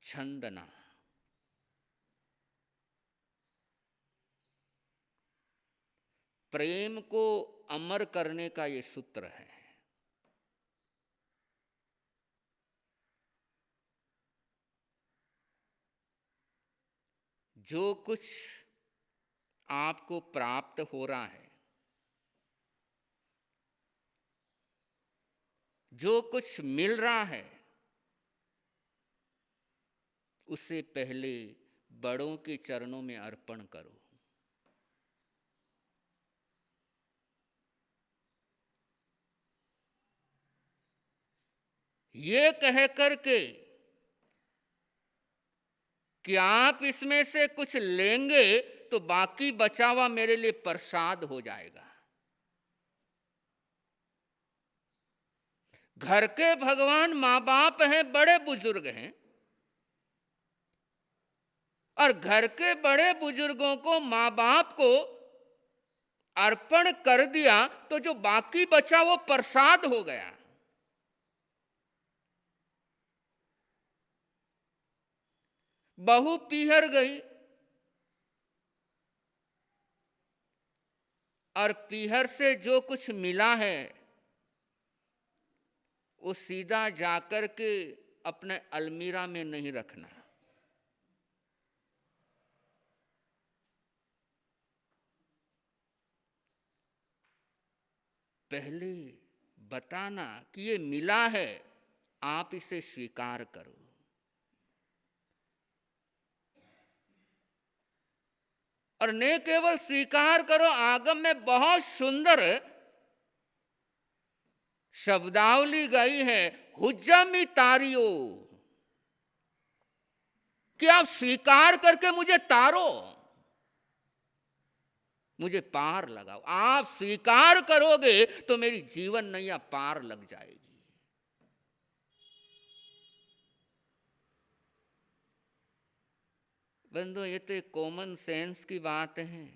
छंदना। प्रेम को अमर करने का ये सूत्र है। जो कुछ आपको प्राप्त हो रहा है, जो कुछ मिल रहा है, उससे पहले बड़ों के चरणों में अर्पण करो। ये कह करके कि आप इसमें से कुछ लेंगे तो बाकी बचा हुआ मेरे लिए प्रसाद हो जाएगा। घर के भगवान माँ बाप हैं, बड़े बुजुर्ग हैं, और घर के बड़े बुजुर्गों को, माँ बाप को अर्पण कर दिया तो जो बाकी बचा वो प्रसाद हो गया। बहू पीहर गई और पीहर से जो कुछ मिला है वो सीधा जाकर के अपने अलमीरा में नहीं रखना। पहले बताना कि ये मिला है, आप इसे स्वीकार करो। और न केवल स्वीकार करो, आगम में बहुत सुंदर शब्दावली गई है, हुज्जमी तारियो, कि आप स्वीकार करके मुझे तारो, मुझे पार लगाओ। आप स्वीकार करोगे तो मेरी जीवन नैया पार लग जाएगी। बंधु, ये तो एक कॉमन सेंस की बात है।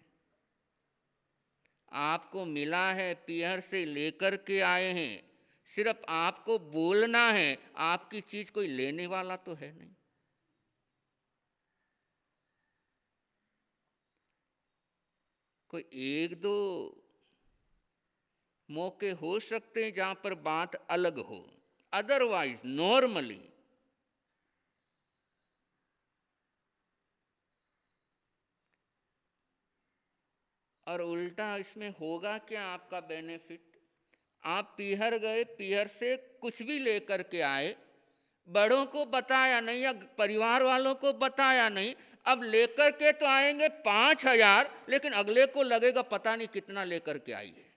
आपको मिला है, पीहर से लेकर के आए हैं, सिर्फ आपको बोलना है, आपकी चीज कोई लेने वाला तो है नहीं। कोई एक दो मौके हो सकते हैं जहां पर बात अलग हो, अदरवाइज नॉर्मली और उल्टा इसमें होगा क्या आपका बेनिफिट? आप पीहर गए, पीहर से कुछ भी लेकर के आए, बड़ों को बताया नहीं या परिवार वालों को बताया नहीं, अब लेकर के तो आएंगे 5,000, लेकिन अगले को लगेगा पता नहीं कितना लेकर के आई है।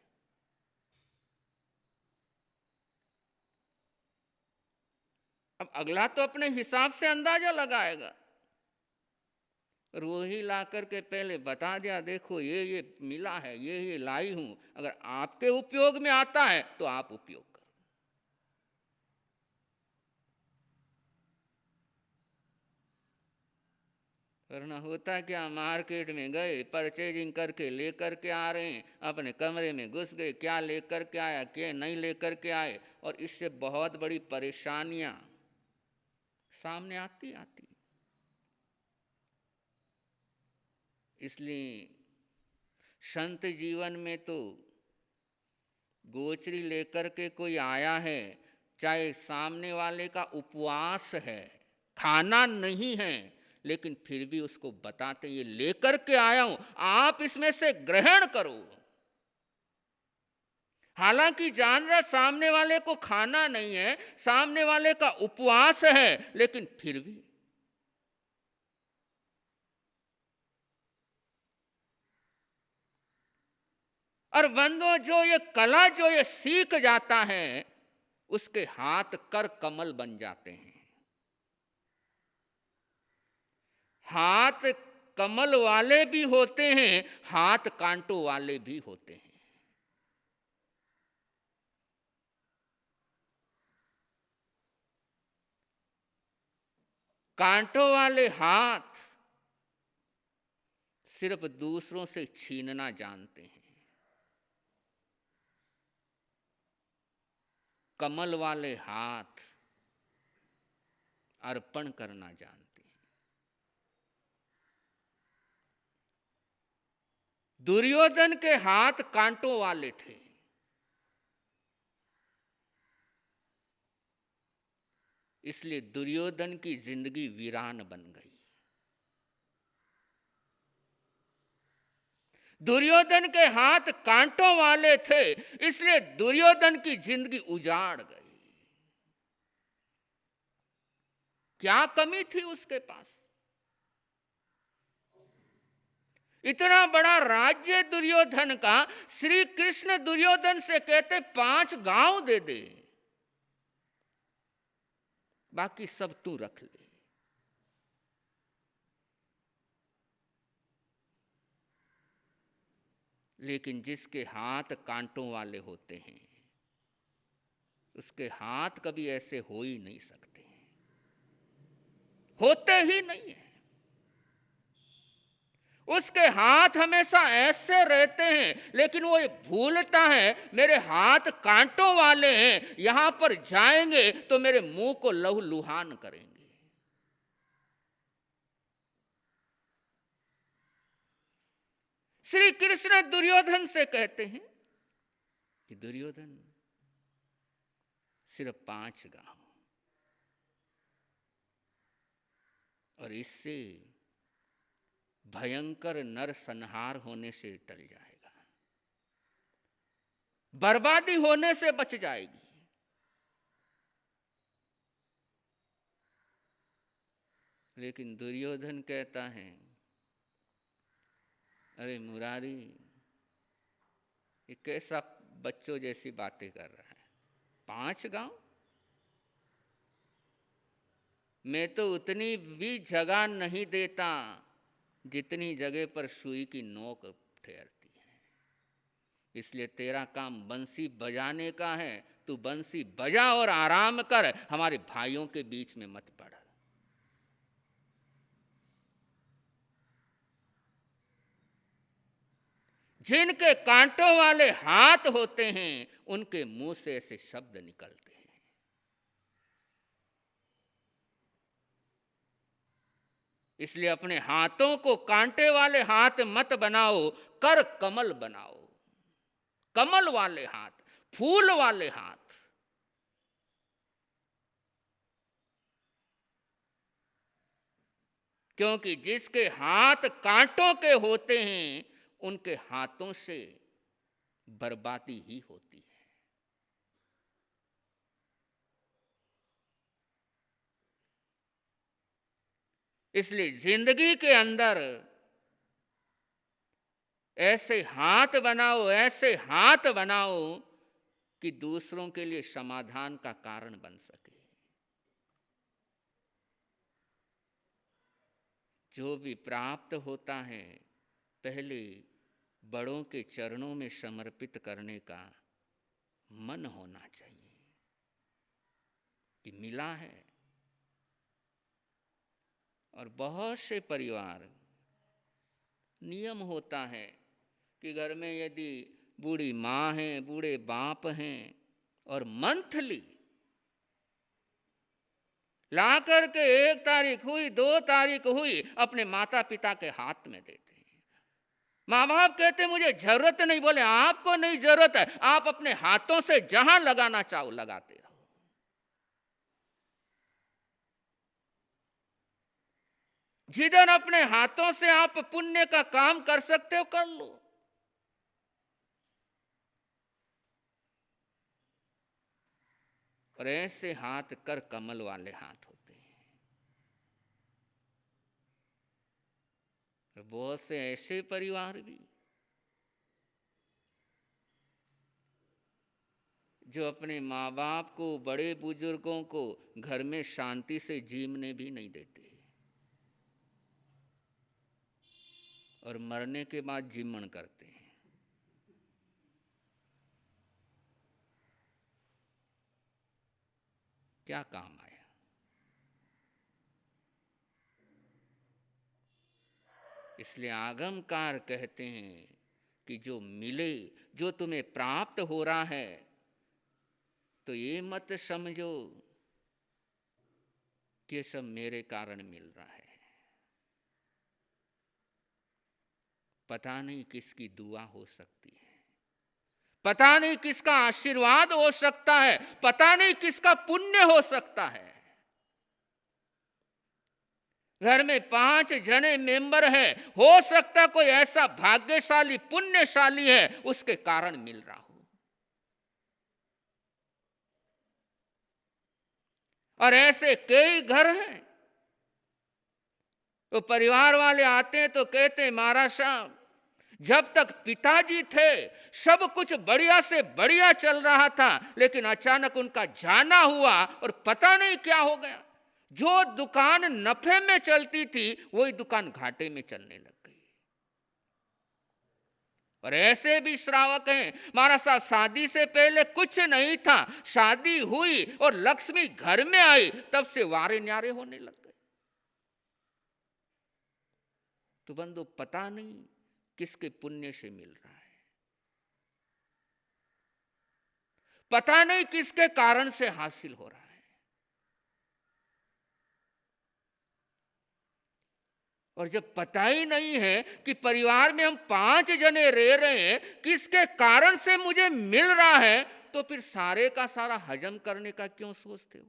अब अगला तो अपने हिसाब से अंदाजा लगाएगा। और वही ला करके पहले बता दिया, देखो ये मिला है, ये लाई हूं, अगर आपके उपयोग में आता है तो आप उपयोग करो। वरना होता क्या, मार्केट में गए, परचेजिंग करके लेकर के आ रहे हैं, अपने कमरे में घुस गए, क्या लेकर के आया, क्या नहीं लेकर के आए, और इससे बहुत बड़ी परेशानियां सामने आती। इसलिए संत जीवन में तो गोचरी लेकर के कोई आया है, चाहे सामने वाले का उपवास है, खाना नहीं है, लेकिन फिर भी उसको बताते ये लेकर के आया हूं, आप इसमें से ग्रहण करो। हालांकि जान रहा सामने वाले को खाना नहीं है, सामने वाले का उपवास है, लेकिन फिर भी और बंदो, जो ये कला, जो ये सीख जाता है, उसके हाथ कर कमल बन जाते हैं। हाथ कमल वाले भी होते हैं, हाथ कांटों वाले भी होते हैं। कांटों वाले हाथ सिर्फ दूसरों से छीनना जानते हैं, कमल वाले हाथ अर्पण करना जानते हैं। दुर्योधन के हाथ कांटों वाले थे, इसलिए दुर्योधन की जिंदगी वीरान बन गई। दुर्योधन के हाथ कांटों वाले थे, इसलिए दुर्योधन की जिंदगी उजाड़ गई। क्या कमी थी उसके पास? इतना बड़ा राज्य दुर्योधन का, श्री कृष्ण दुर्योधन से कहते 5 गांव दे दे, बाकी सब तू रख ले। लेकिन जिसके हाथ कांटों वाले होते हैं, उसके हाथ कभी ऐसे हो ही नहीं सकते, होते ही नहीं है। उसके हाथ हमेशा ऐसे रहते हैं, लेकिन वो ये भूलता है मेरे हाथ कांटों वाले हैं, यहां पर जाएंगे तो मेरे मुंह को लहूलुहान करेंगे। श्री कृष्ण दुर्योधन से कहते हैं कि दुर्योधन सिर्फ 5 गांव, और इससे भयंकर नरसंहार होने से टल जाएगा, बर्बादी होने से बच जाएगी। लेकिन दुर्योधन कहता है, अरे मुरारी, ये कैसा बच्चों जैसी बातें कर रहा है? 5 गांव? मैं तो उतनी भी जगह नहीं देता जितनी जगह पर सुई की नोक ठहरती है। इसलिए तेरा काम बंसी बजाने का है, तू बंसी बजा और आराम कर, हमारे भाइयों के बीच में मत पड़। जिनके कांटों वाले हाथ होते हैं, उनके मुंह से ऐसे शब्द निकलते हैं। इसलिए अपने हाथों को कांटे वाले हाथ मत बनाओ, कर कमल बनाओ, कमल वाले हाथ, फूल वाले हाथ। क्योंकि जिसके हाथ कांटों के होते हैं, उनके हाथों से बर्बादी ही होती है। इसलिए जिंदगी के अंदर ऐसे हाथ बनाओ, ऐसे हाथ बनाओ कि दूसरों के लिए समाधान का कारण बन सके। जो भी प्राप्त होता है, पहले बड़ों के चरणों में समर्पित करने का मन होना चाहिए कि मिला है। और बहुत से परिवार नियम होता है कि घर में यदि बूढ़ी माँ है, बूढ़े बाप हैं, और मंथली ला करके 1 तारीख हुई, 2 तारीख हुई, अपने माता पिता के हाथ में देते हैं। माँ बाप कहते मुझे जरूरत नहीं, बोले आपको नहीं जरूरत है, आप अपने हाथों से जहां लगाना चाहो लगाते रहो। जिधर अपने हाथों से आप पुण्य का काम कर सकते हो कर लो। और ऐसे हाथ कर कमल वाले हाथ होते हैं। बहुत से ऐसे परिवार भी जो अपने माँ बाप को, बड़े बुजुर्गों को घर में शांति से जीने भी नहीं देते, और मरने के बाद जीवन करते हैं। क्या काम आया? इसलिए आगमकार कहते हैं कि जो मिले, जो तुम्हें प्राप्त हो रहा है, तो ये मत समझो कि सब मेरे कारण मिल रहा है। पता नहीं किसकी दुआ हो सकती है, पता नहीं किसका आशीर्वाद हो सकता है, पता नहीं किसका पुण्य हो सकता है। घर में 5 जने मेंबर हैं, हो सकता कोई ऐसा भाग्यशाली पुण्यशाली है उसके कारण मिल रहा हो। और ऐसे कई घर हैं, तो परिवार वाले आते हैं तो कहते हैं महाराज साहब, जब तक पिताजी थे सब कुछ बढ़िया से बढ़िया चल रहा था, लेकिन अचानक उनका जाना हुआ और पता नहीं क्या हो गया। जो दुकान नफे में चलती थी वही दुकान घाटे में चलने लग गई। और ऐसे भी श्रावक हैं, महाराज साहब शादी से पहले कुछ नहीं था, शादी हुई और लक्ष्मी घर में आई तब से वारे न्यारे होने लग गए। तो बंधु पता नहीं किसके पुण्य से मिल रहा है, पता नहीं किसके कारण से हासिल हो रहा है। और जब पता ही नहीं है कि परिवार में हम 5 जने रह रहे हैं, किसके कारण से मुझे मिल रहा है, तो फिर सारे का सारा हजम करने का क्यों सोचते हो?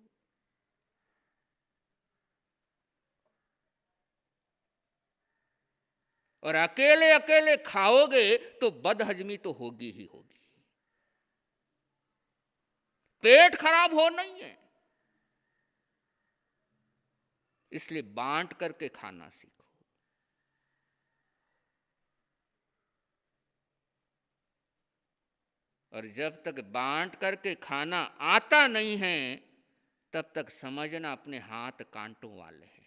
और अकेले अकेले खाओगे तो बदहजमी तो होगी ही होगी। पेट खराब हो नहीं है, इसलिए बांट करके खाना सीखो। और जब तक बांट करके खाना आता नहीं है तब तक समझना अपने हाथ कांटों वाले हैं।